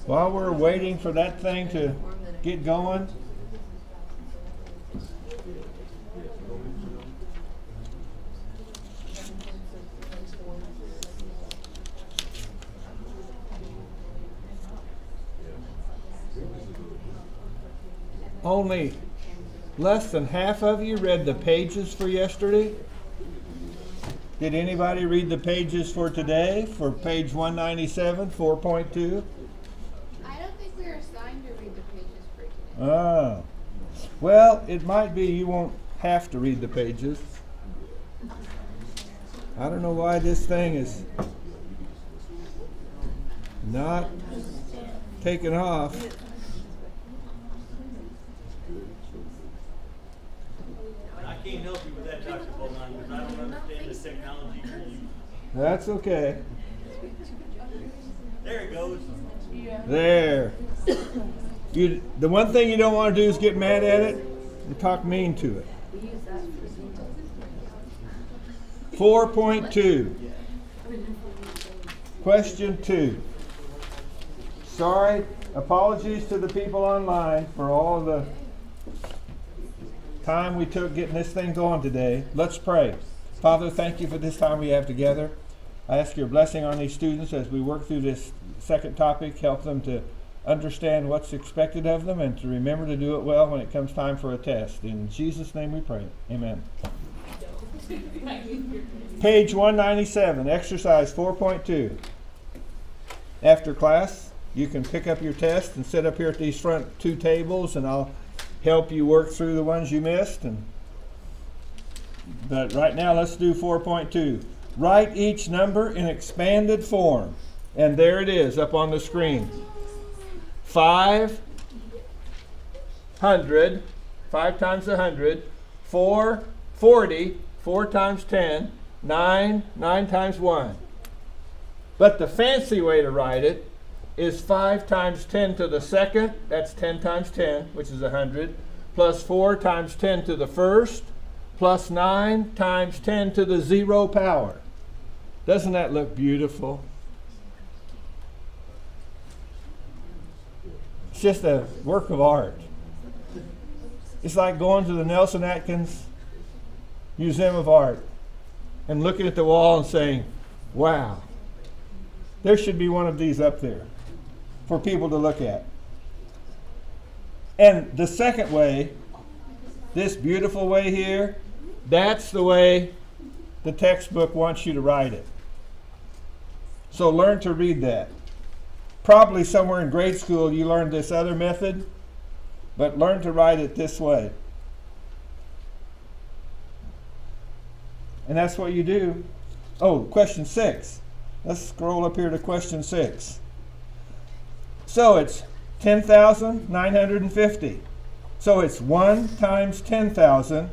While we're waiting for that thing to get going, only less than half of you read the pages for yesterday. Did anybody read the pages for today, for page 197, 4.2? I don't think we are assigned to read the pages for today. Oh. Well, it might be you won't have to read the pages. I don't know why this thing is not taking off. I can't help you with that, Dr. Bowman, because I don't understand the technology you're using. That's okay. There it goes. There. The one thing you don't want to do is get mad at it and talk mean to it. 4.2. Question 2. Sorry, apologies to the people online for all the time we took getting this thing going today. Let's pray. Father, thank you for this time we have together. I ask your blessing on these students as we work through this second topic. Help them to understand what's expected of them and to remember to do it well when it comes time for a test. In Jesus' name we pray. Amen. Page 197, exercise 4.2. After class, you can pick up your test and sit up here at these front 2 tables, and I'll help you work through the ones you missed. But right now, let's do 4.2. Write each number in expanded form. And there it is up on the screen. 500, 5 times 100, 440, 4 times 10, 9 times 1. But the fancy way to write it is 5 times 10 to the second, that's 10 times 10, which is 100, plus 4 times 10 to the first, plus 9 times 10 to the 0 power. Doesn't that look beautiful? It's just a work of art. It's like going to the Nelson Atkins Museum of Art and looking at the wall and saying, wow, there should be one of these up there for people to look at. And the second way, this beautiful way here, that's the way the textbook wants you to write it. So learn to read that. Probably somewhere in grade school you learned this other method, but learn to write it this way. And that's what you do. Oh, question 6. Let's scroll up here to question 6. So it's 10,950. So it's 1 times 10,000,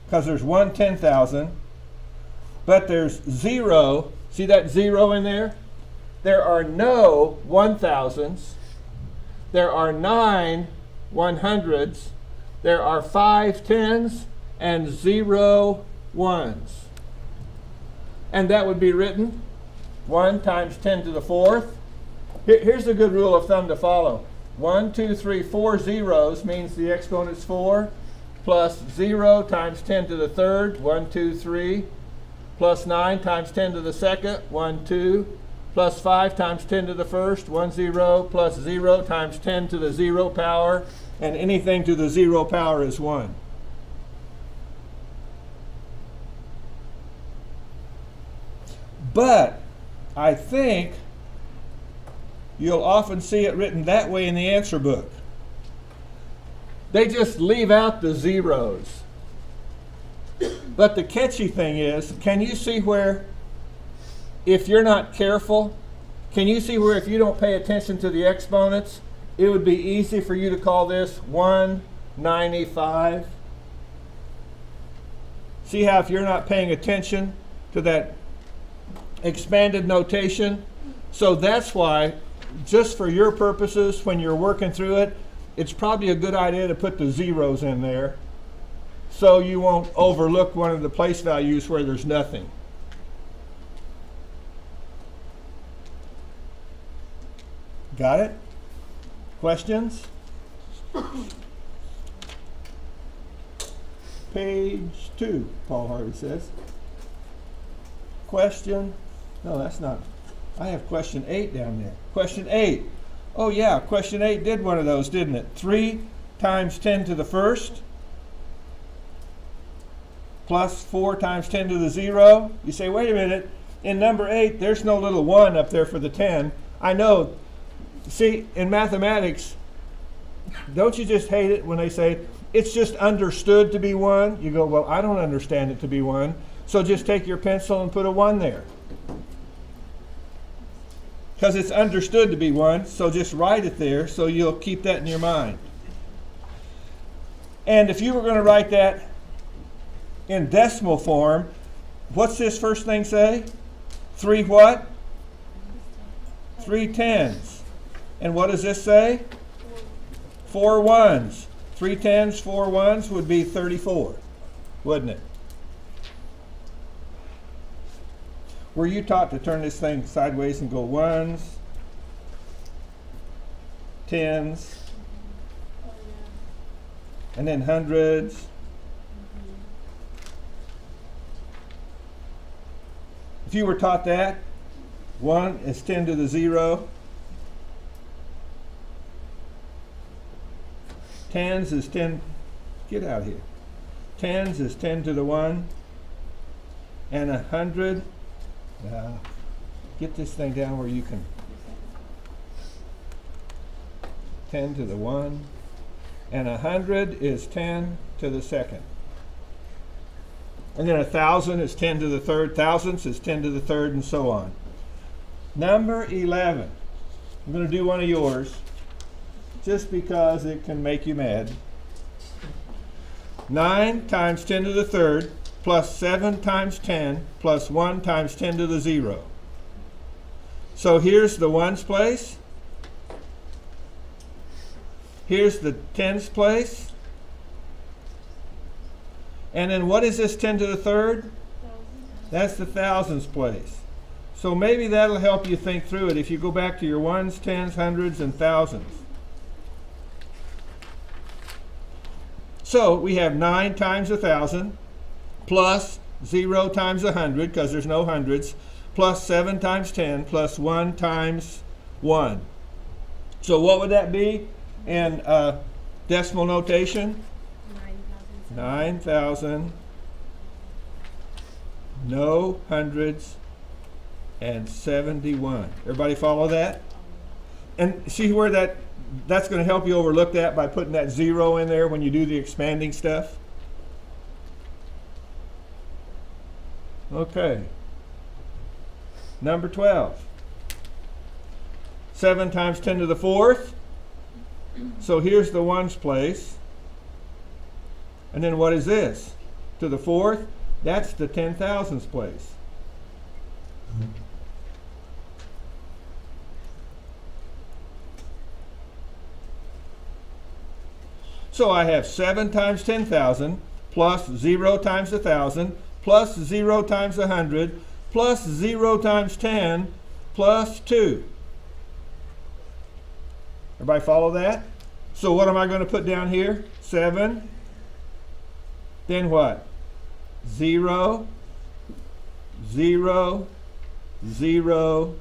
because there's 1 10,000, but there's 0. See that 0 in there? There are no 1,000s. There are 9 100s. There are 5 10s and 0 1s. And that would be written 1 times 10 to the 4th. Here's a good rule of thumb to follow. 1, 2, 3, 4 zeros means the exponent's 4, plus 0 times 10 to the 3rd, 1, 2, 3, plus 9 times 10 to the 2nd, 1, 2, plus 5 times 10 to the 1st, 1, 0, plus 0 times 10 to the 0 power, and anything to the 0 power is 1. But I think you'll often see it written that way in the answer book. They just leave out the zeros. But the catchy thing is, can you see where, if you're not careful, can you see where if you don't pay attention to the exponents, it would be easy for you to call this 195? See how if you're not paying attention to that expanded notation? So that's why, just for your purposes, when you're working through it, it's probably a good idea to put the zeros in there so you won't overlook one of the place values where there's nothing. Got it? Questions? Page 2, Paul Harvey says. Question, no, that's not. I have question 8 down there. Question 8. Oh yeah, question 8 did one of those, didn't it? 3 times 10 to the first plus 4 times 10 to the 0. You say, wait a minute, in number 8, there's no little 1 up there for the 10. I know. See, in mathematics, don't you just hate it when they say, it's just understood to be 1? You go, well, I don't understand it to be 1. So just take your pencil and put a 1 there. Because it's understood to be 1, so just write it there so you'll keep that in your mind. And if you were going to write that in decimal form, what's this first thing say? 3 what? 3 tens. And what does this say? 4 ones. 3 tens, 4 ones would be 34, wouldn't it? Were you taught to turn this thing sideways and go ones, tens, and then hundreds? If you were taught that, 1 is 10 to the 0. Tens is 10, get out of here. Tens is 10 to the 1. And 100, get this thing down where you can. 10 to the 1. And 100 is 10 to the second. And then 1,000 is 10 to the third. Thousands is 10 to the third, and so on. Number 11. I'm going to do one of yours, just because it can make you mad. 9 times 10 to the third plus 7 times 10 plus 1 times 10 to the 0. So here's the ones place. Here's the tens place. And then what is this 10 to the third? That's the thousands place. So maybe that'll help you think through it if you go back to your ones, tens, hundreds, and thousands. So we have 9 times 1,000 plus 0 times 100, because there's no hundreds, plus 7 times 10 plus 1 times 1. So what would that be in decimal notation? 9,000, no hundreds, and 71. Everybody follow that? And see where that's going to help you overlook that by putting that 0 in there when you do the expanding stuff. Okay. Number 12. 7 times 10 to the fourth. So here's the ones place. And then what is this? To the fourth, that's the 10,000s place. So I have 7 times 10,000 plus 0 times 1,000 plus 0 times 100 plus 0 times 10 plus 2. Everybody follow that? So what am I going to put down here? 7. Then what? 0, 0, 0,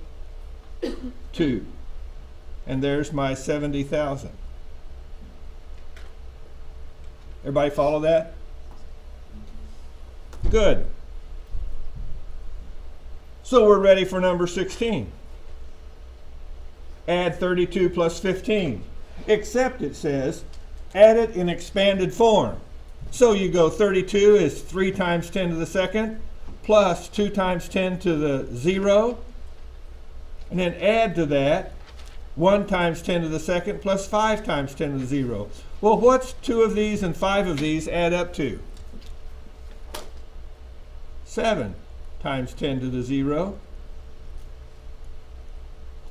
2. And there's my 70,000. Everybody follow that? Good. So we're ready for number 16. Add 32 plus 15. Except it says, add it in expanded form. So you go 32 is 3 times 10 to the second plus 2 times 10 to the 0. And then add to that 1 times 10 to the second plus 5 times 10 to the 0. Well, what's 2 of these and 5 of these add up to? 7 times 10 to the 0.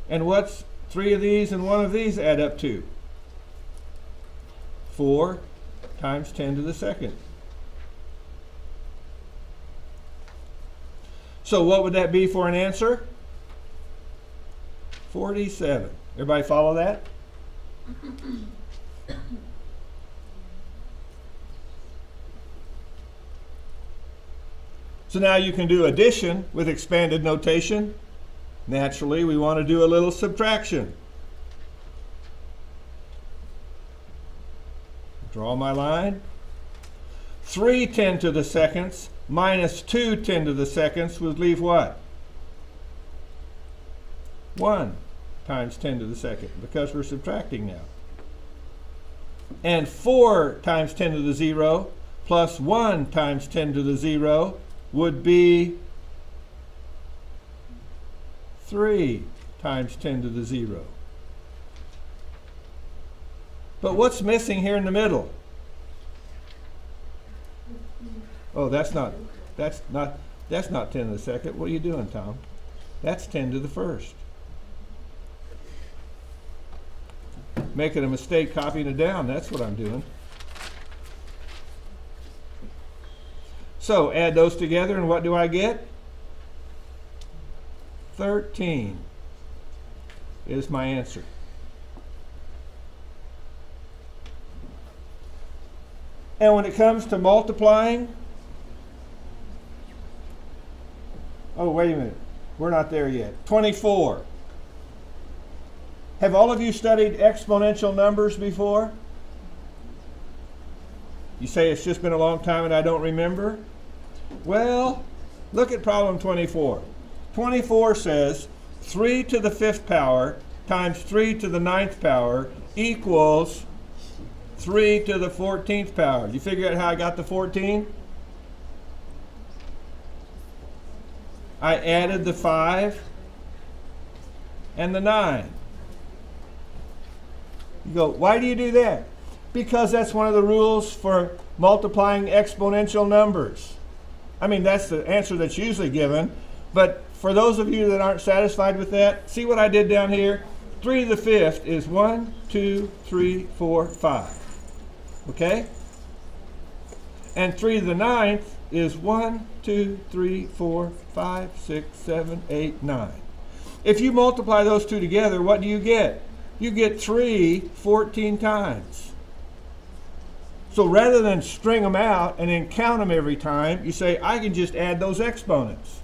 And what's 3 of these and 1 of these add up to? 4 times 10 to the second. So what would that be for an answer? 47. Everybody follow that? So now you can do addition with expanded notation. Naturally, we want to do a little subtraction. Draw my line. 3 10 to the seconds minus 2 10 to the seconds would leave what? 1 times 10 to the second, because we're subtracting now. And 4 times 10 to the 0 plus 1 times 10 to the 0 would be 3 times 10 to the 0. But what's missing here in the middle? Oh, that's not 10 to the second. What are you doing, Tom? That's 10 to the first. Making a mistake copying it down, that's what I'm doing. So add those together and what do I get? 13 is my answer. And when it comes to multiplying, oh, wait a minute. We're not there yet. 24. Have all of you studied exponential numbers before? You say it's just been a long time and I don't remember? Well, look at problem 24. 24 says 3 to the 5th power times 3 to the 9th power equals 3 to the 14th power. You figure out how I got the 14? I added the 5 and the 9. You go, why do you do that? Because that's one of the rules for multiplying exponential numbers. I mean, that's the answer that's usually given. But for those of you that aren't satisfied with that, see what I did down here? 3 to the 5th is 1, 2, 3, 4, 5. Okay? And 3 to the 9th is 1, 2, 3, 4, 5, 6, 7, 8, 9. If you multiply those two together, what do you get? You get 3 14 times. So rather than string them out and then count them every time, you say, I can just add those exponents.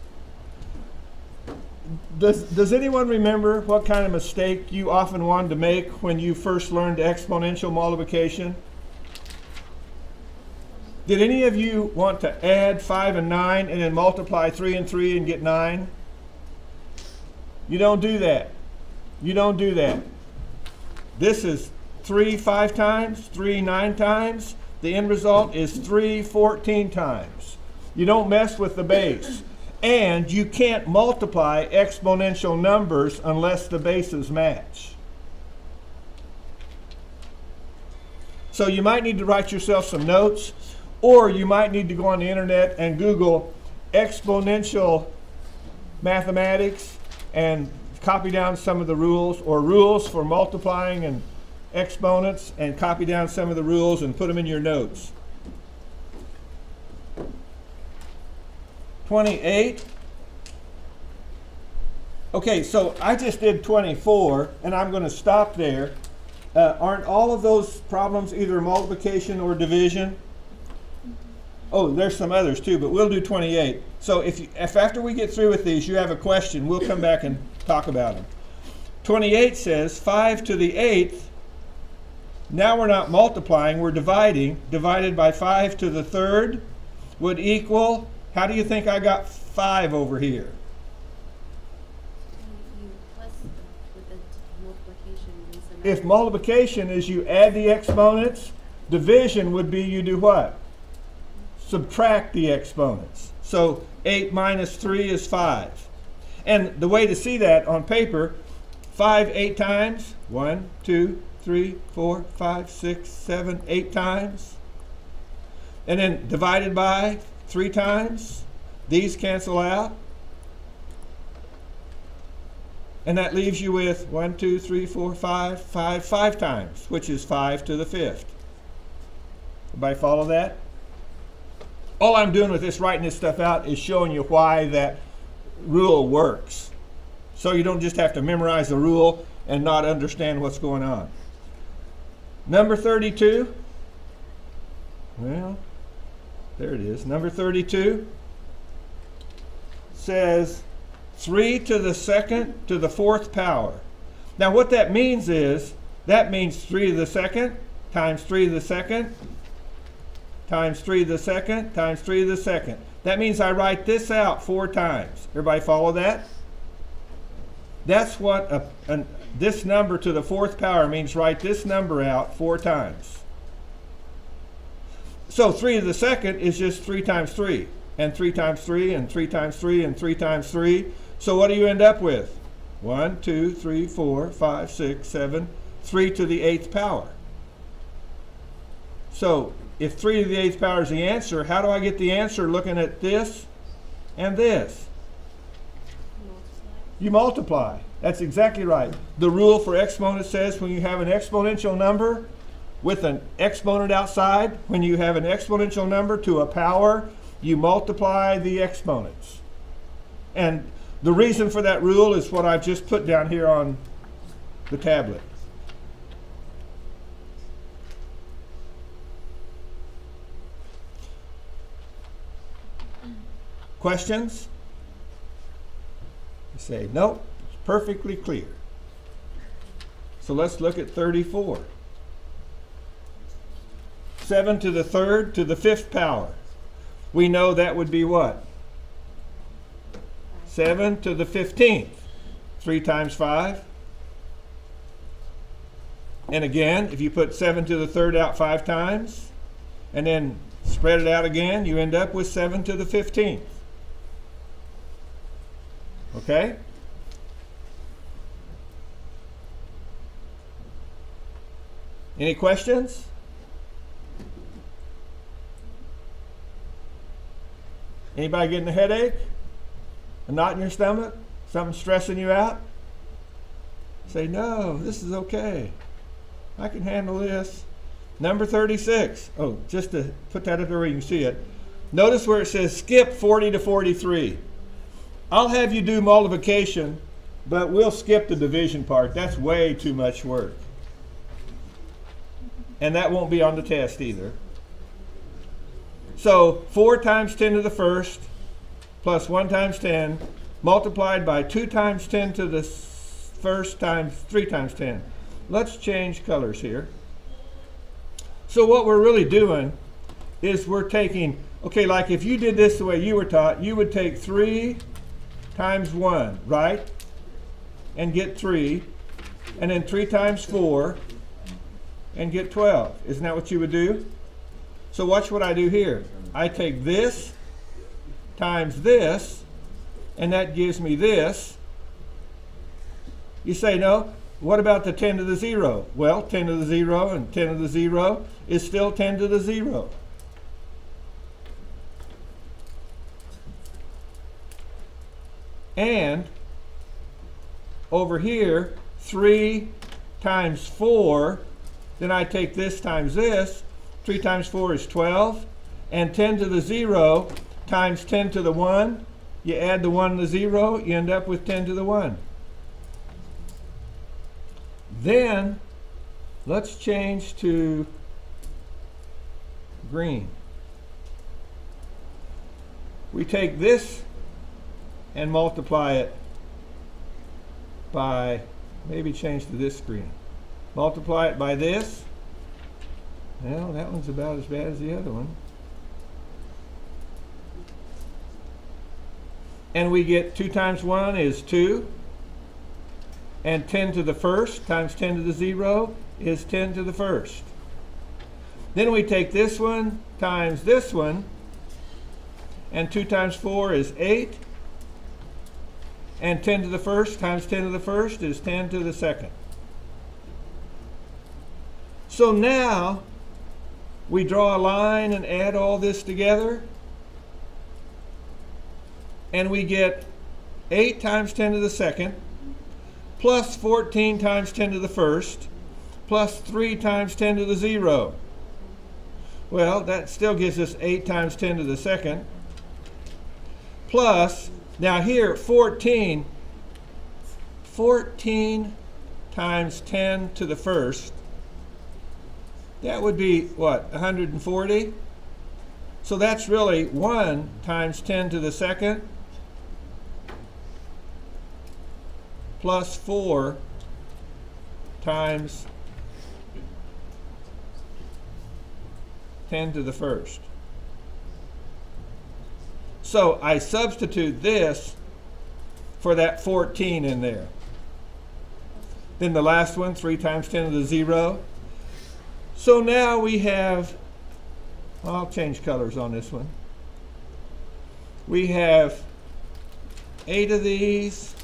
Does anyone remember what kind of mistake you often wanted to make when you first learned exponential multiplication? Did any of you want to add 5 and 9 and then multiply 3 and 3 and get 9? You don't do that. You don't do that. This is 3 5 times, 3 9 times. The end result is 3 14 times. You don't mess with the base. And you can't multiply exponential numbers unless the bases match. So you might need to write yourself some notes, or you might need to go on the internet and Google exponential mathematics and copy down some of the rules, or rules for multiplying and exponents, and copy down some of the rules and put them in your notes. 28. Okay, so I just did 24, and I'm going to stop there. Aren't all of those problems either multiplication or division? Oh, there's some others too, but we'll do 28. So if after we get through with these you have a question, we'll come back and talk about them. 28 says 5 to the 8th. Now we're not multiplying, we're dividing. Divided by 5 to the 3rd would equal, how do you think I got 5 over here? If multiplication is you add the exponents, division would be you do what? Subtract the exponents. So 8 minus 3 is 5. And the way to see that on paper, 5 8 times, 1, 2, 3, 4, 5, 6, 7, 8 times. And then divided by 3 times. These cancel out. And that leaves you with 1, 2, 3, 4, 5, 5 times, which is 5 to the 5th. Everybody follow that? All I'm doing with this, writing this stuff out, is showing you why that rule works. So you don't just have to memorize the rule and not understand what's going on. Number 32. Well, there it is. Number 32 says 3 to the second to the fourth power. Now what that means is, that means 3 to the second times 3 to the second times 3 to the second times 3 to the second. That means I write this out 4 times. Everybody follow that? That's what this number to the fourth power means. Write this number out 4 times. So 3 to the second is just 3 times 3, and 3 times 3, and 3 times 3, and 3 times 3. So what do you end up with? 1, 2, 3, 4, 5, 6, 7, 3 to the 8th power. So if 3 to the 8th power is the answer, how do I get the answer looking at this and this? You multiply. That's exactly right. The rule for exponents says when you have an exponential number with an exponent outside, when you have an exponential number to a power, you multiply the exponents. And the reason for that rule is what I've just put down here on the tablet. Questions? You say, nope, it's perfectly clear. So let's look at 34. 7 to the third to the 5th power. We know that would be what? 7 to the 15th. 3 times 5. And again, if you put 7 to the third out 5 times, and then spread it out again, you end up with 7 to the 15th. Okay? Any questions? Anybody getting a headache? A knot in your stomach? Something stressing you out? Say, no, this is okay. I can handle this. Number 36. Oh, just to put that up there where you can see it. Notice where it says skip 40 to 43. I'll have you do multiplication, but we'll skip the division part. That's way too much work. And that won't be on the test either. So 4 times 10 to the first plus 1 times 10 multiplied by 2 times 10 to the first times 3 times 10. Let's change colors here. So what we're really doing is we're taking, okay, like if you did this the way you were taught, you would take 3 times 1, right? And get 3. And then 3 times 4 and get 12. Isn't that what you would do? So watch what I do here. I take this times this, and that gives me this. You say, no, what about the 10 to the 0? Well, 10 to the 0 and 10 to the 0 is still 10 to the 0. And over here, 3 times 4, then I take this times this. 3 times 4 is 12. And 10 to the 0 times 10 to the 1. You add the 1 and the 0, you end up with 10 to the 1. Then, let's change to green. We take this and multiply it by, maybe change to this green. Multiply it by this. Well, that one's about as bad as the other one. And we get 2 times 1 is 2. And 10 to the first times 10 to the 0 is 10 to the first. Then we take this one times this one. And 2 times 4 is 8. And 10 to the first times 10 to the first is 10 to the second. So now we draw a line and add all this together. And we get 8 times 10 to the second plus 14 times 10 to the first plus 3 times 10 to the 0. Well, that still gives us 8 times 10 to the second plus, now here 14 times 10 to the first. That would be, what, 140? So that's really 1 times 10 to the second plus 4 times 10 to the first. So I substitute this for that 14 in there. Then the last one, 3 times 10 to the 0. So now we have, I'll change colors on this one. We have 8 of these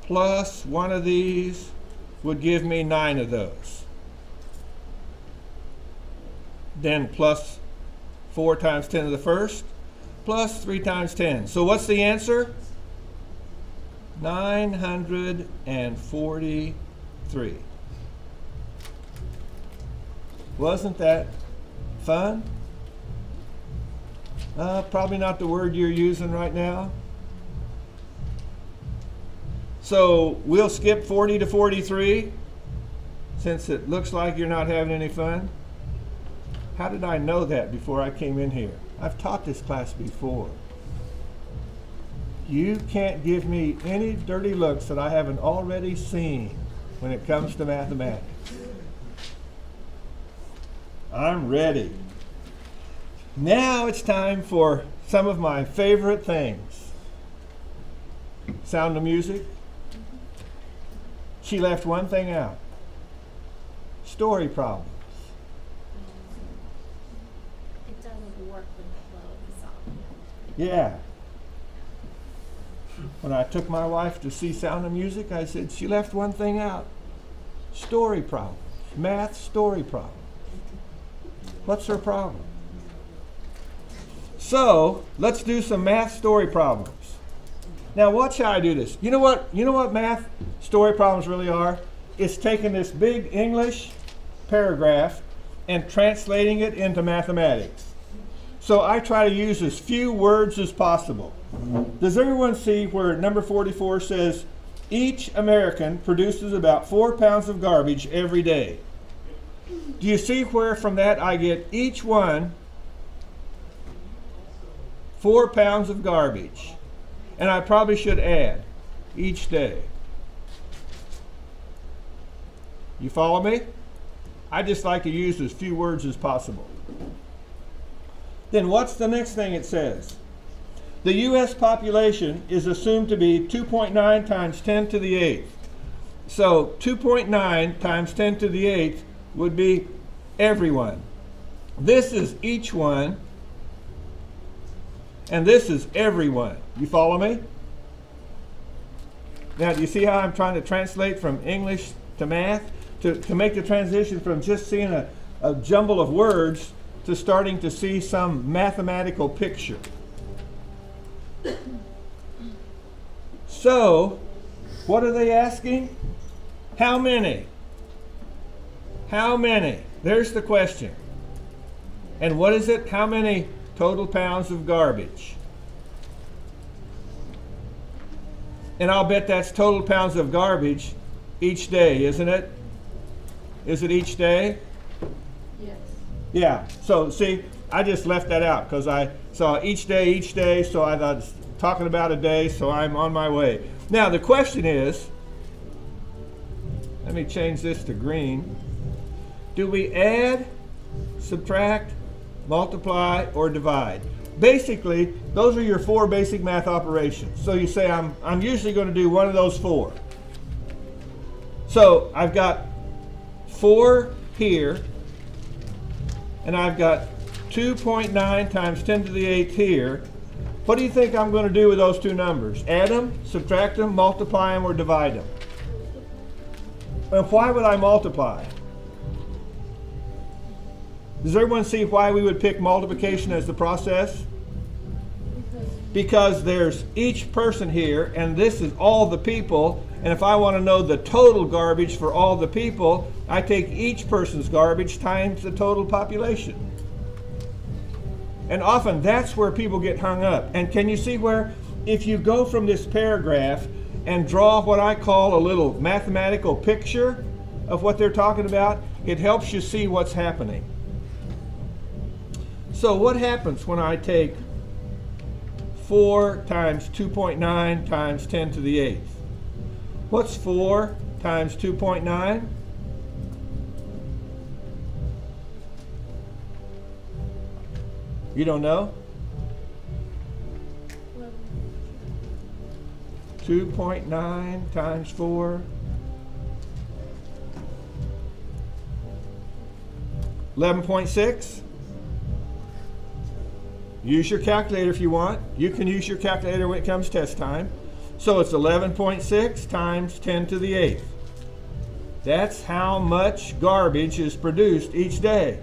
plus 1 of these would give me 9 of those. Then plus 4 times 10 to the first plus 3 times 10. So what's the answer? 943. Wasn't that fun? Probably not the word you're using right now. So we'll skip 40 to 43 since it looks like you're not having any fun. How did I know that before I came in here? I've taught this class before. You can't give me any dirty looks that I haven't already seen when it comes to mathematics. I'm ready. Now it's time for some of my favorite things. Sound of Music. She left one thing out. Story problems. It doesn't work with the flow of the song. Yeah. When I took my wife to see Sound of Music, I said, she left one thing out. Story problems. Math story problems. What's her problem? So, let's do some math story problems. Now watch how I do this. You know what math story problems really are? It's taking this big English paragraph and translating it into mathematics. So I try to use as few words as possible. Does everyone see where number 44 says, each American produces about 4 pounds of garbage every day? Do you see where from that I get each one 4 pounds of garbage? And I probably should add each day. You follow me? I just like to use as few words as possible. Then what's the next thing it says? The U.S. population is assumed to be 2.9 times 10 to the 8th. So 2.9 times 10 to the 8th would be everyone. This is each one, and this is everyone. You follow me? Now, do you see how I'm trying to translate from English to math? To make the transition from just seeing a jumble of words to starting to see some mathematical picture. So, what are they asking? How many? How many? There's the question. And what is it? How many total pounds of garbage? And I'll bet that's total pounds of garbage each day, isn't it? Is it each day? Yes. Yeah. So see, I just left that out because I saw each day, so I thought it's talking about a day, so I'm on my way. Now the question is, let me change this to green. Do we add, subtract, multiply, or divide? Basically, those are your 4 basic math operations. So you say, I'm usually going to do one of those 4. So I've got 4 here, and I've got 2.9 times 10 to the 8th here. What do you think I'm going to do with those 2 numbers? Add them, subtract them, multiply them, or divide them? And why would I multiply? Does everyone see why we would pick multiplication as the process? Because there's each person here, and this is all the people, and if I want to know the total garbage for all the people, I take each person's garbage times the total population. And often that's where people get hung up. And can you see where if you go from this paragraph and draw what I call a little mathematical picture of what they're talking about, it helps you see what's happening. So what happens when I take 4 times 2.9 times 10 to the 8th? What's 4 times 2.9? You don't know? 2.9 times 4. 11.6. Use your calculator if you want. You can use your calculator when it comes test time. So it's 11.6 times 10 to the 8th. That's how much garbage is produced each day.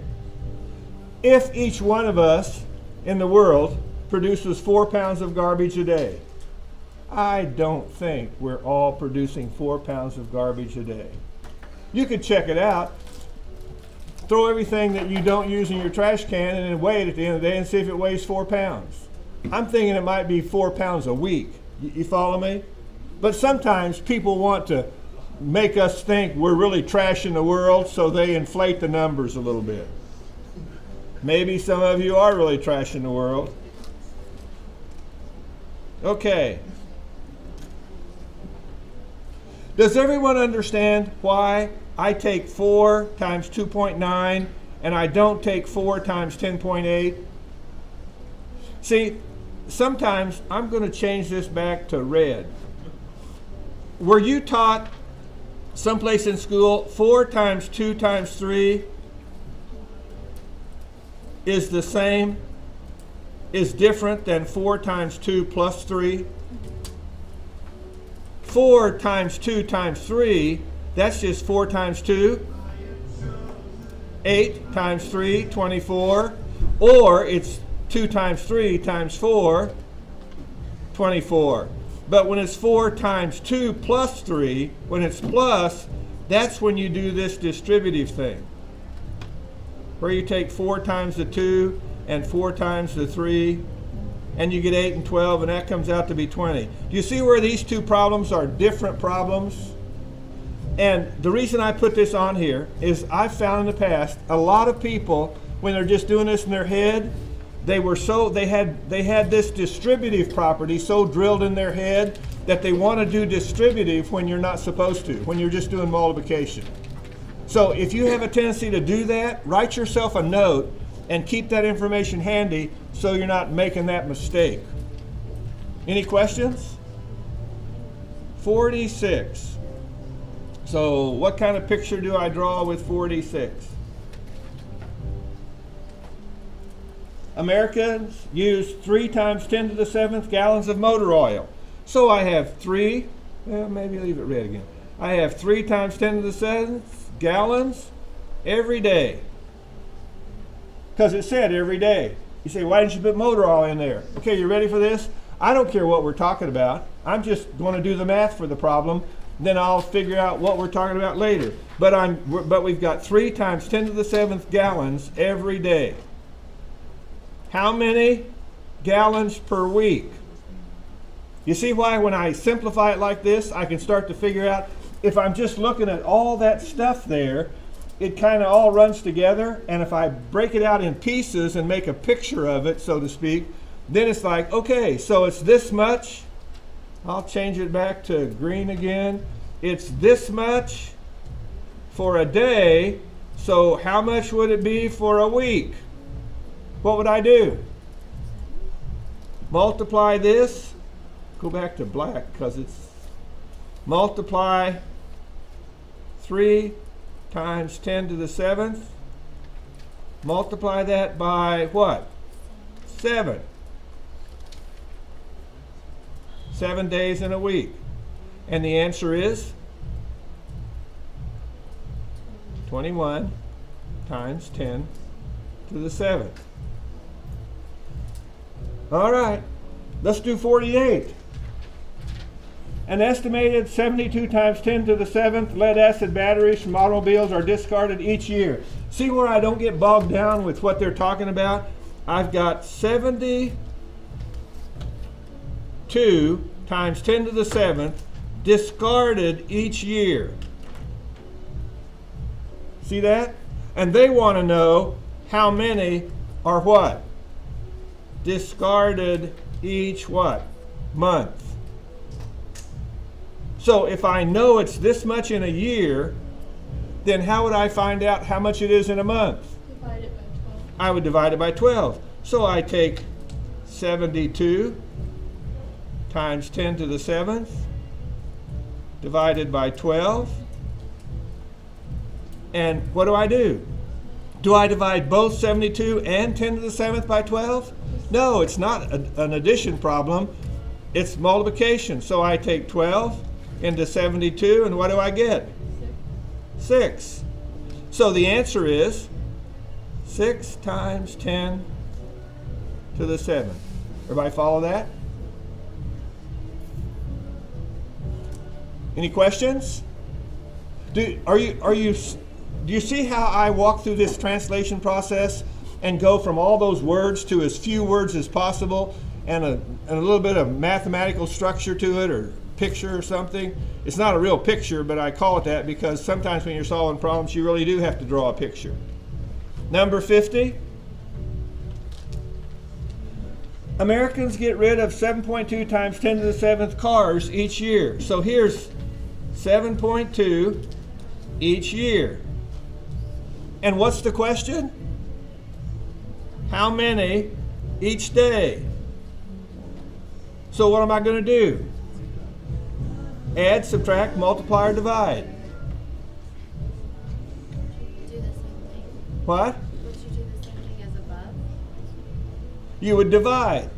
If each one of us in the world produces 4 pounds of garbage a day, I don't think we're all producing 4 pounds of garbage a day. You could check it out. Throw everything that you don't use in your trash can and then weigh it at the end of the day and see if it weighs 4 pounds. I'm thinking it might be 4 pounds a week. You follow me? But sometimes people want to make us think we're really trashing the world, so they inflate the numbers a little bit. Maybe some of you are really trashing the world. Okay. Does everyone understand why I take 4 times 2.9 and I don't take 4 times 10.8? See, sometimes I'm going to change this back to red. Were you taught someplace in school 4 times 2 times 3 is the same, is different than 4 times 2 plus 3? 4 times 2 times 3, that's just 4 times 2. 8 times 3, 24. Or it's 2 times 3 times 4, 24. But when it's 4 times 2 plus 3, when it's plus, that's when you do this distributive thing, where you take 4 times the 2 and 4 times the 3, and you get 8 and 12, and that comes out to be 20. Do you see where these two problems are different problems? And the reason I put this on here is I've found in the past a lot of people, when they're just doing this in their head, they had this distributive property so drilled in their head that they want to do distributive when you're not supposed to, when you're just doing multiplication. So if you have a tendency to do that, write yourself a note and keep that information handy so you're not making that mistake. Any questions? 46. So what kind of picture do I draw with 46? Americans use 3 times 10 to the 7th gallons of motor oil. So I have 3, well, maybe leave it red again. I have 3 times 10 to the 7th gallons every day. Because it said every day. You say, why didn't you put motor oil in there? Okay, you ready for this? I don't care what we're talking about. I'm just going to do the math for the problem. Then I'll figure out what we're talking about later. But we've got 3 times 10 to the 7th gallons every day. How many gallons per week? You see why when I simplify it like this, I can start to figure out, if I'm just looking at all that stuff there, it kind of all runs together. And if I break it out in pieces and make a picture of it, so to speak, then it's like, okay, so it's this much. I'll change it back to green again. It's this much for a day. So how much would it be for a week? What would I do? Multiply this. Go back to black because it's multiply 3 times 10 to the 7th. Multiply that by what? 7. 7 days in a week. And the answer is 21 times 10 to the 7th. All right, let's do 48. An estimated 72 times 10 to the 7th lead acid batteries from automobiles are discarded each year. See where I don't get bogged down with what they're talking about? I've got 72 times 10 to the 7th discarded each year. See that? And they want to know how many are what? Discarded each what? Month. So if I know it's this much in a year, then how would I find out how much it is in a month? Divide it by 12. I would divide it by 12. So I take 72 times 10 to the 7th divided by 12. And what do? Do I divide both 72 and 10 to the 7th by 12? No, it's not an addition problem. It's multiplication. So I take 12 into 72, and what do I get? 6. So the answer is 6 times 10 to the 7th. Everybody follow that? Any questions? Do you see how I walk through this translation process and go from all those words to as few words as possible and a little bit of mathematical structure to it, or picture or something? It's not a real picture, but I call it that because sometimes when you're solving problems, you really do have to draw a picture. Number 50. Americans get rid of 7.2 times 10 to the 7th cars each year. So here's 7.2 each year. And what's the question? How many each day? So what am I going to do? Add, subtract, multiply, or divide? Do the same thing. What? Would you do the same thing as above? You would divide.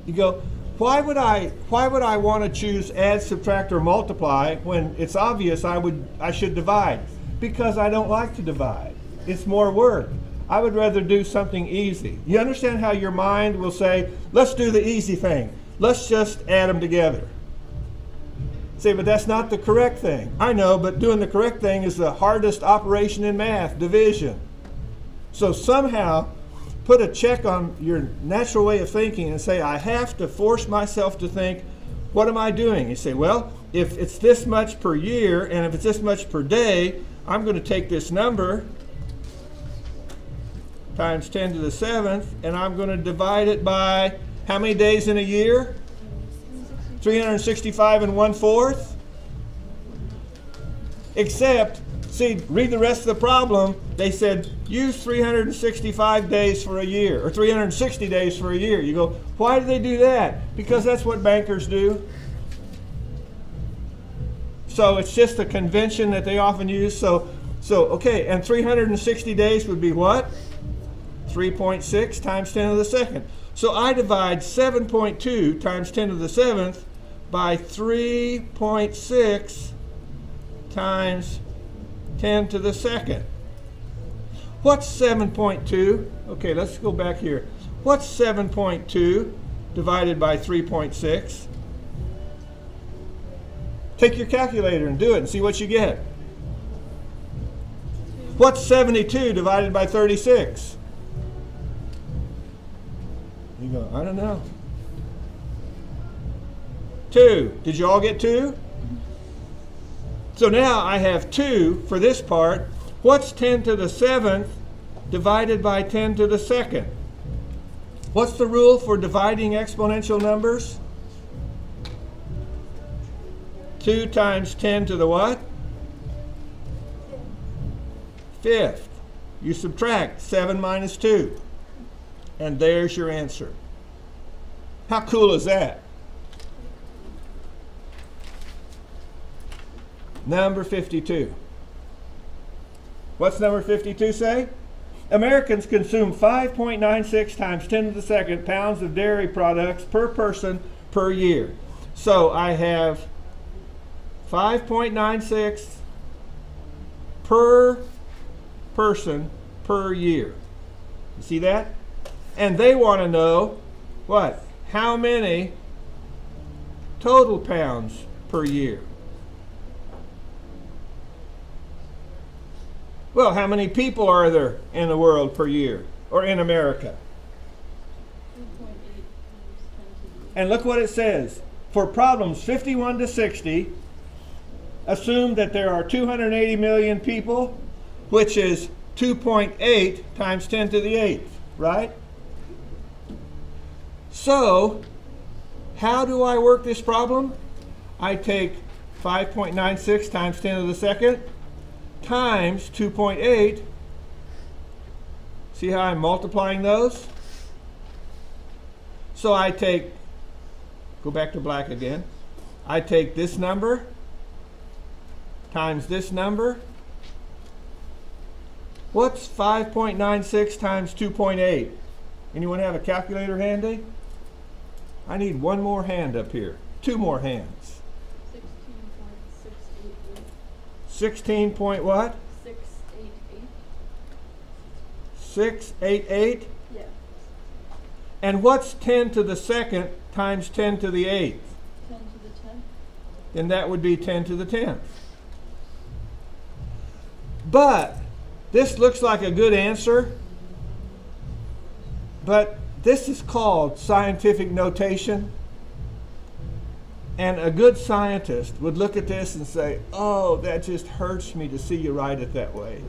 You go, why would I want to choose add, subtract, or multiply when it's obvious I should divide? Because I don't like to divide. It's more work. I would rather do something easy. You understand how your mind will say, let's do the easy thing. Let's just add them together. Say, but that's not the correct thing. I know, but doing the correct thing is the hardest operation in math, division. So somehow put a check on your natural way of thinking and say, I have to force myself to think, what am I doing? You say, well, if it's this much per year and if it's this much per day, I'm going to take this number times 10 to the 7th, and I'm going to divide it by how many days in a year? 365 and 1/4. Except, see, read the rest of the problem. They said, use 365 days for a year, or 360 days for a year. You go, why do they do that? Because that's what bankers do. So it's just a convention that they often use. So okay, and 360 days would be what? 3.6 times 10 to the 2nd. So I divide 7.2 times 10 to the 7th by 3.6 times 10 to the 2nd. What's 7.2? Okay, let's go back here. What's 7.2 divided by 3.6? Take your calculator and do it and see what you get. What's 72 divided by 36? You go, I don't know. 2. Did you all get 2? So now I have 2 for this part. What's 10 to the 7th divided by 10 to the 2nd? What's the rule for dividing exponential numbers? 2 times 10 to the what? 5th. You subtract 7 minus 2. And there's your answer. How cool is that? Number 52. What's number 52 say? Americans consume 5.96 times 10 to the 2nd pounds of dairy products per person per year. So I have 5.96 per person per year. You see that? And they want to know what? How many total pounds per year? Well, how many people are there in the world per year, or in America? 2.8 times 10 to the And look what it says. For problems 51 to 60, assume that there are 280 million people, which is 2.8 times 10 to the 8th, right? So, how do I work this problem? I take 5.96 times 10 to the second times 2.8. See how I'm multiplying those? So I take, go back to black again. I take this number times this number. What's 5.96 times 2.8? Anyone have a calculator handy? I need one more hand up here. Two more hands. 16.688. 16 point what? 688. 688? Yeah. And what's 10 to the second times 10 to the 8th? 10 to the 10th. Then that would be 10 to the 10th. But this looks like a good answer, but this is called scientific notation. And a good scientist would look at this and say, oh, that just hurts me to see you write it that way.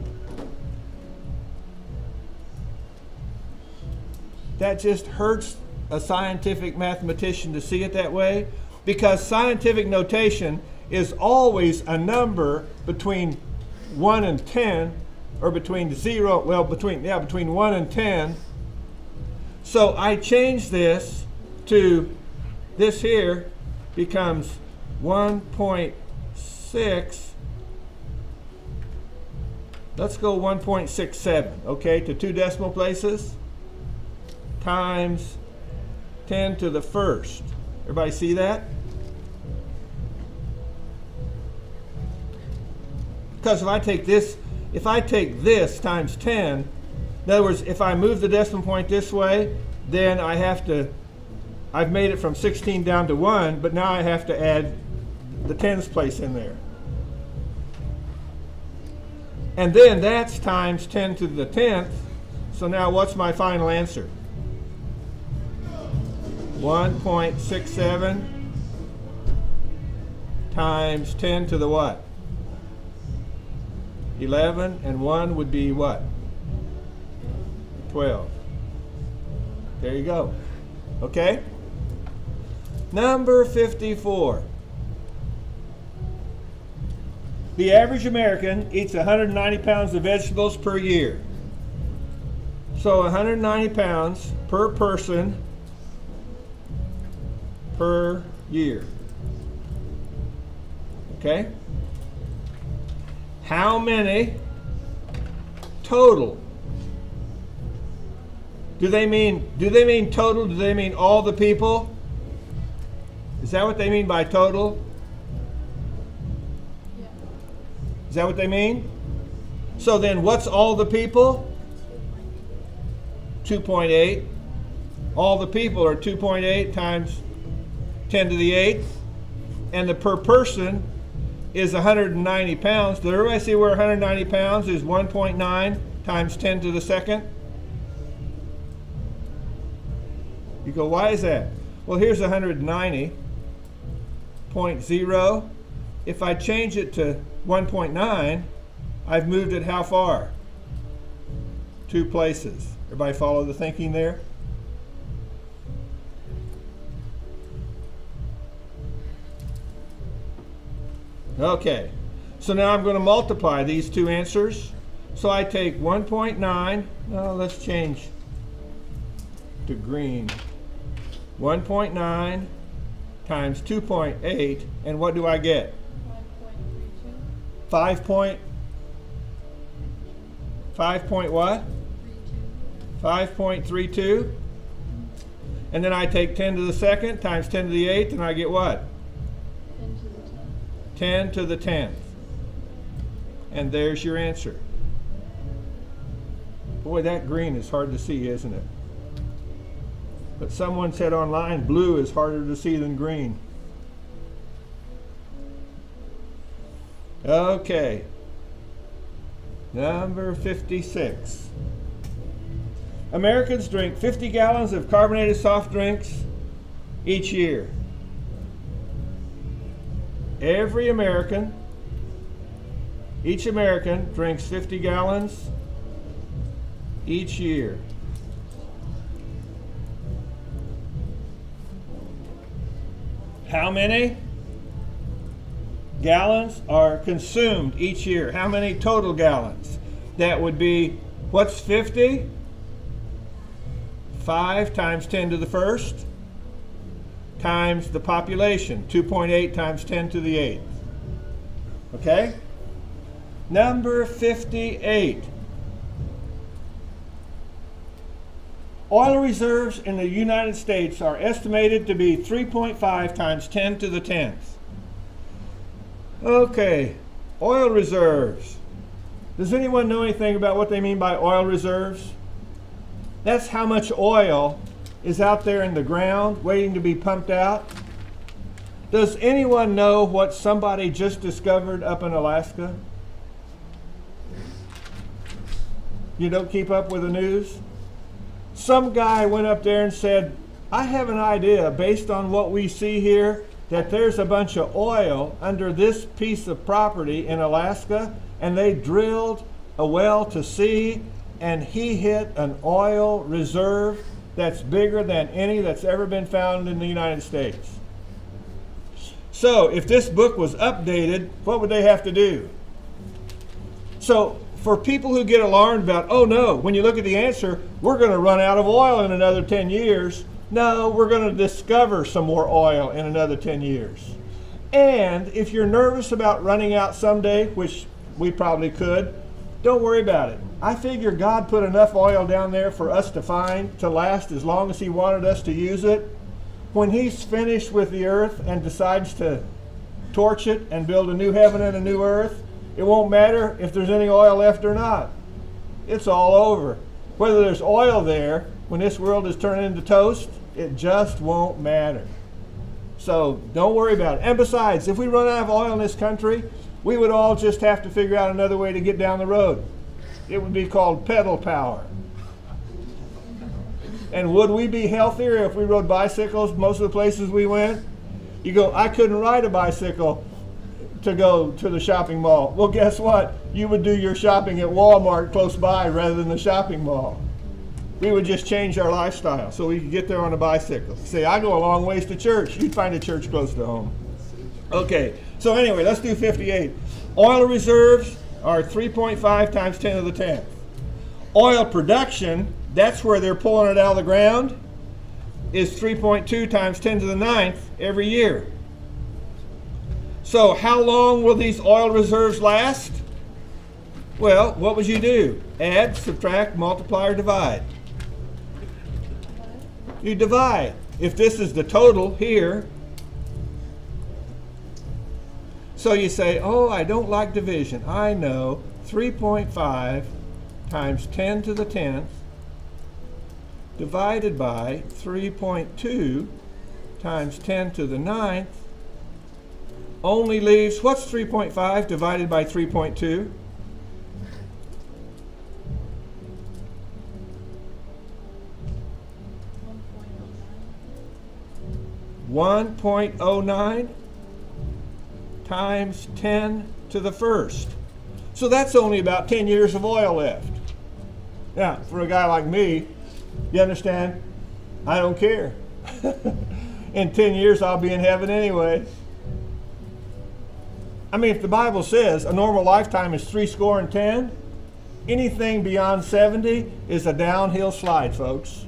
That just hurts a scientific mathematician to see it that way, because scientific notation is always a number between 1 and 10, or between 0, well, between 1 and 10. So I change this to this here becomes 1.6. Let's go 1.67, okay, to 2 decimal places, times 10 to the first. Everybody see that? Because if I take this times 10, in other words, if I move the decimal point this way, then I've made it from 16 down to 1, but now I have to add the tens place in there. And then that's times 10 to the 10th. So now what's my final answer? 1.67 times 10 to the what? 11, and 1 would be what? 12. There you go. Okay? Number 54. The average American eats 190 pounds of vegetables per year. So 190 pounds per person per year. Okay? How many total? Do they mean total? Do they mean all the people? Is that what they mean by total? Yeah. Is that what they mean? So then what's all the people? 2.8. All the people are 2.8 times 10 to the 8th. And the per person is 190 pounds. Does everybody see where 190 pounds is 1.9 times 10 to the second? You go, why is that? Well, here's 190.0. If I change it to 1.9, I've moved it how far? 2 places. Everybody follow the thinking there? Okay, so now I'm going to multiply these two answers. So I take 1.9, let's change to green. 1.9 times 2.8, and what do I get? 5 point what? 5.32. And then I take 10 to the second times 10 to the 8th, and I get what? 10 to the 10th. And there's your answer. Boy, that green is hard to see, isn't it? But someone said online, blue is harder to see than green. Okay. Number 56. Americans drink 50 gallons of carbonated soft drinks each year. Every American Each American drinks 50 gallons each year. How many gallons are consumed each year? How many total gallons? That would be, what's 50? 5 times 10 to the first times the population, 2.8 times 10 to the 8th. Okay? Number 58. Oil reserves in the United States are estimated to be 3.5 times 10 to the 10th. Okay, oil reserves. Does anyone know anything about what they mean by oil reserves? That's how much oil is out there in the ground waiting to be pumped out. Does anyone know what somebody just discovered up in Alaska? You don't keep up with the news? Some guy went up there and said, I have an idea based on what we see here that there's a bunch of oil under this piece of property in Alaska, and they drilled a well to see, and he hit an oil reserve that's bigger than any that's ever been found in the United States. So if this book was updated, what would they have to do? So for people who get alarmed about, oh no, when you look at the answer, we're going to run out of oil in another 10 years. No, we're going to discover some more oil in another 10 years. And if you're nervous about running out someday, which we probably could, don't worry about it. I figure God put enough oil down there for us to find to last as long as He wanted us to use it. When He's finished with the earth and decides to torch it and build a new heaven and a new earth, it won't matter if there's any oil left or not. It's all over. Whether there's oil there when this world is turned into toast, it just won't matter. So don't worry about it. And besides, if we run out of oil in this country, we would all just have to figure out another way to get down the road. It would be called pedal power. And would we be healthier if we rode bicycles most of the places we went? You go, I couldn't ride a bicycle to go to the shopping mall. Well, guess what? You would do your shopping at Walmart close by rather than the shopping mall. We would just change our lifestyle so we could get there on a bicycle. Say, I go a long ways to church. You'd find a church close to home. Okay, so anyway, let's do 58. Oil reserves are 3.5 times 10 to the 10th. Oil production, that's where they're pulling it out of the ground, is 3.2 times 10 to the 9th every year. So how long will these oil reserves last? Well, what would you do? Add, subtract, multiply, or divide? You divide. If this is the total here, so you say, oh, I don't like division. I know 3.5 times 10 to the 10th divided by 3.2 times 10 to the 9th only leaves, what's 3.5 divided by 3.2? 1.09 times 10 to the first. So that's only about 10 years of oil left. Now, for a guy like me, you understand? I don't care. In 10 years, I'll be in heaven anyway. I mean, if the Bible says a normal lifetime is 70, anything beyond 70 is a downhill slide, folks.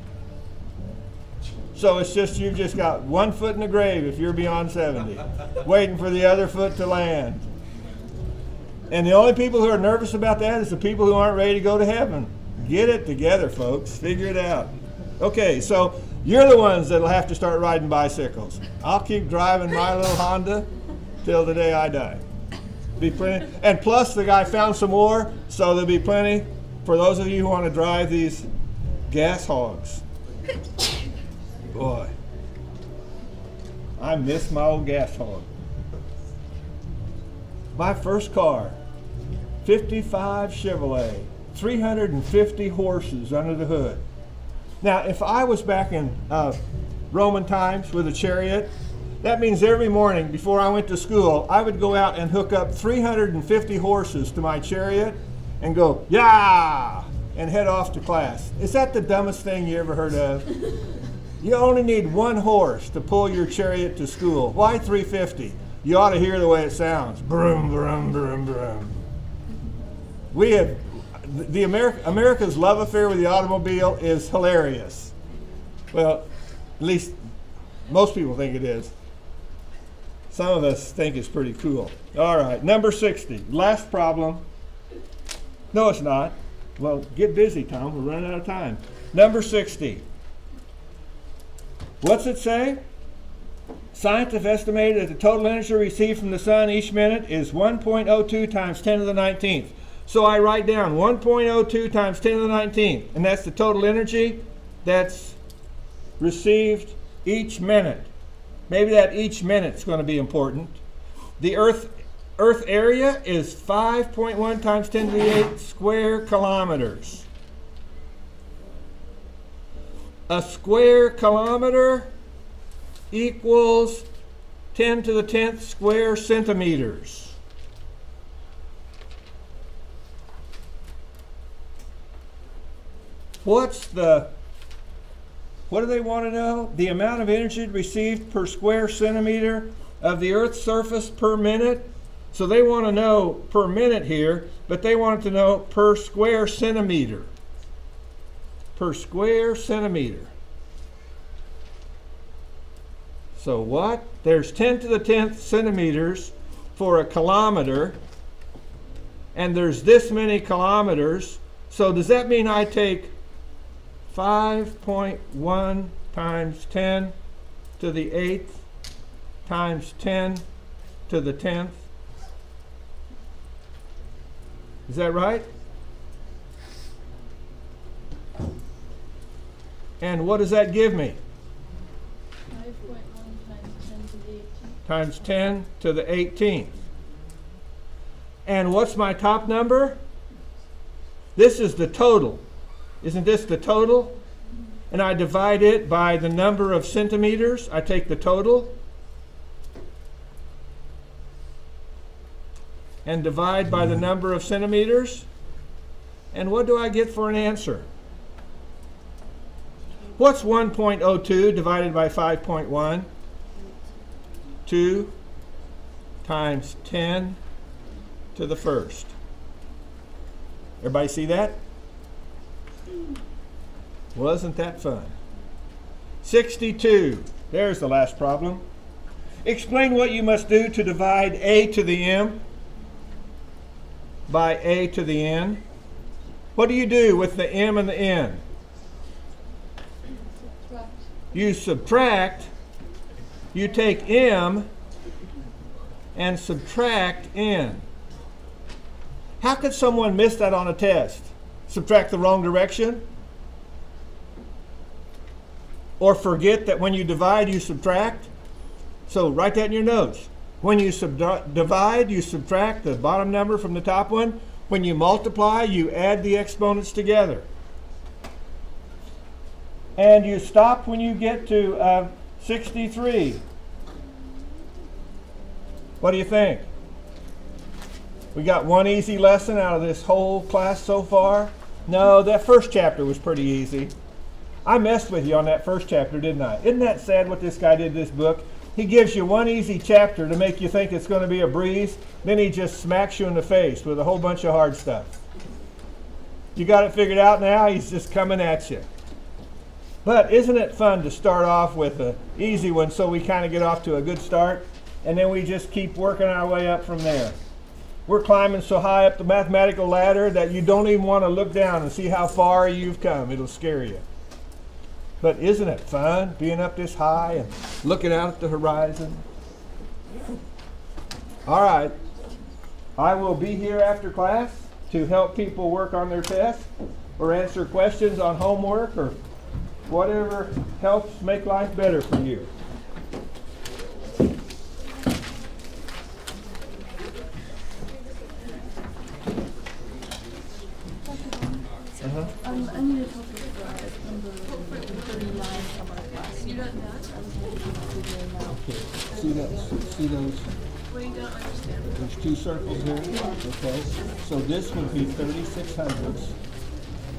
So it's just, you've just got one foot in the grave if you're beyond 70, waiting for the other foot to land. And the only people who are nervous about that is the people who aren't ready to go to heaven. Get it together, folks. Figure it out. Okay, so you're the ones that'll have to start riding bicycles. I'll keep driving my little Honda till the day I die. Be plenty. And plus, the guy found some more, so there'll be plenty for those of you who want to drive these gas hogs. Boy, I miss my old gas hog. My first car, 55 Chevrolet, 350 horses under the hood. Now, if I was back in Roman times with a chariot, That means every morning before I went to school, I would go out and hook up 350 horses to my chariot and go, yeah, and head off to class. Is that the dumbest thing you ever heard of? You only need one horse to pull your chariot to school. Why 350? You ought to hear the way it sounds. Broom, broom, broom, broom. We have, America's love affair with the automobile is hilarious. Well, at least most people think it is. Some of us think it's pretty cool. All right, number 60, last problem. No, it's not. Well, get busy, Tom. We're running out of time. Number 60. What's it say? Scientists have estimated that the total energy received from the sun each minute is 1.02 times 10 to the 19th. So I write down 1.02 times 10 to the 19th, and that's the total energy that's received each minute. Maybe that each minute is going to be important. The Earth area is 5.1 times 10 to the 8th square kilometers. A square kilometer equals 10 to the 10th square centimeters. What do they want to know? The amount of energy received per square centimeter of the Earth's surface per minute. So they want to know per minute here, but they want to know per square centimeter. Per square centimeter. So what? There's 10 to the 10th centimeters for a kilometer, and there's this many kilometers. So does that mean I take 5.1 times 10 to the 8th times 10 to the 10th? Is that right? And what does that give me? 5.1 times 10 to the 18th. Times 10 to the 18th. And what's my top number? This is the total. Isn't this the total? And I divide it by the number of centimeters. I take the total and divide by the number of centimeters. And what do I get for an answer? What's 1.02 divided by 5.1? 2 times 10 to the first. Everybody see that? Wasn't that fun? 62. There's the last problem. Explain what you must do to divide a to the m by a to the n. What do you do with the m and the n? You subtract. You take m and subtract n. How could someone miss that on a test? Subtract the wrong direction? Or forget that when you divide, you subtract? So write that in your notes. When you divide, you subtract the bottom number from the top one. When you multiply, you add the exponents together. And you stop when you get to 63. What do you think? We got one easy lesson out of this whole class so far? No, that first chapter was pretty easy. I messed with you on that first chapter, didn't I? Isn't that sad what this guy did in this book? He gives you one easy chapter to make you think it's going to be a breeze, then he just smacks you in the face with a whole bunch of hard stuff. You got it figured out now? He's just coming at you. But isn't it fun to start off with an easy one so we kind of get off to a good start, and then we just keep working our way up from there? We're climbing so high up the mathematical ladder that you don't even want to look down and see how far you've come. It'll scare you. But isn't it fun being up this high and looking out at the horizon? All right. I will be here after class to help people work on their tests or answer questions on homework or whatever helps make life better for you. I need a topic for number 39 from our class. Okay, see those? There's two circles here, okay? So this would be 36 hundredths,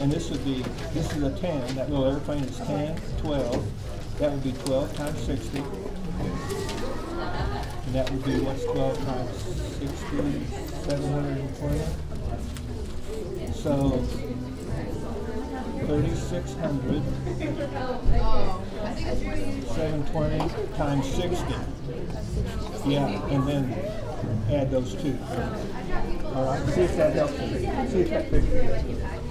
and this would be, this is a 10, that little airplane is 10, 12, that would be 12 times 60, and that would be, what's 12 times 60, 720? So, 3,600, 720 times 60. Yeah, and then add those two. All right, see if that helps you. See if that fixes it.